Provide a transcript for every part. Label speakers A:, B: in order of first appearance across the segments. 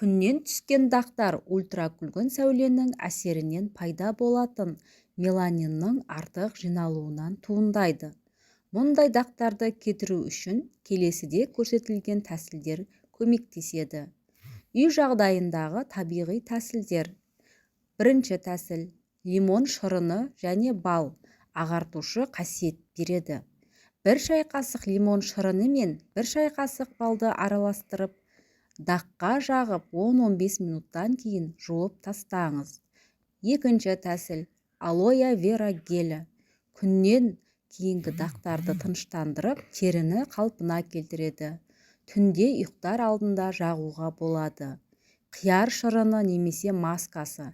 A: Күннен түскен дақтар ультракүлгін сәуленің әсерінен пайда болатын меланиннің артық жиналуынан туындайды. Мұндай дақтарды кетіру үшін келесіде көрсетілген тәсілдер көмектеседі. Үй жағдайындағы табиғи тәсілдер. Бірінші тәсіл – лимон шырыны және бал ағартушы қасиет береді. Бір шай қасық лимон шырыны мен бір шай қасық балды араластырып, даққа жағып 10-15 минуттан кейін жуып тастаңыз. Екінші тәсіл – алоэ вера гелі. Күннен кейінгі дақтарды тыныштандырып, теріні қалпына келтіреді. Түнде ұйықтар алдында жағуға болады. Қияр шырыны немесе маскасы.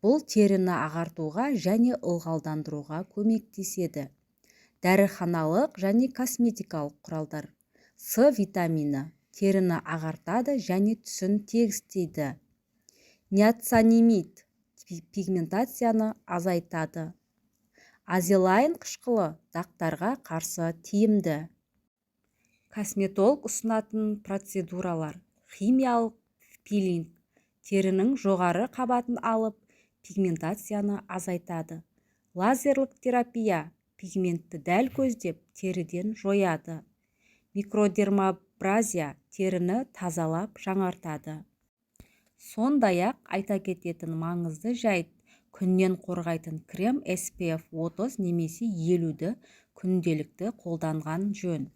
A: Бұл теріні ағартуға және ылғалдандыруға көмектеседі. Дәріханалық және косметикалық құралдар. С витамині теріні ағартады және түсін тегістейді. Ниацинамид пигментацияны азайтады. Азелайн қышқылы дақтарға қарсы тиімді. Косметолог ұсынатын процедуралар. Химиялық пилинг терінің жоғары қабатын алып, пигментацияны азайтады. Лазерлік терапия пигментті дәл көздеп, теріден жояды. Микродермабразия теріні тазалап жаңартады. Сондай-ақ айта кететін маңызды жайт, күннен қорғайтын крем SPF 30 немесе 50-ді күнделікті қолданған жөн.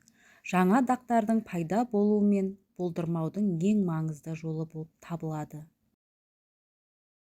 A: Жаңа дақтардың пайда болуы мен болдырмаудың ең маңызды жолы болып табылады.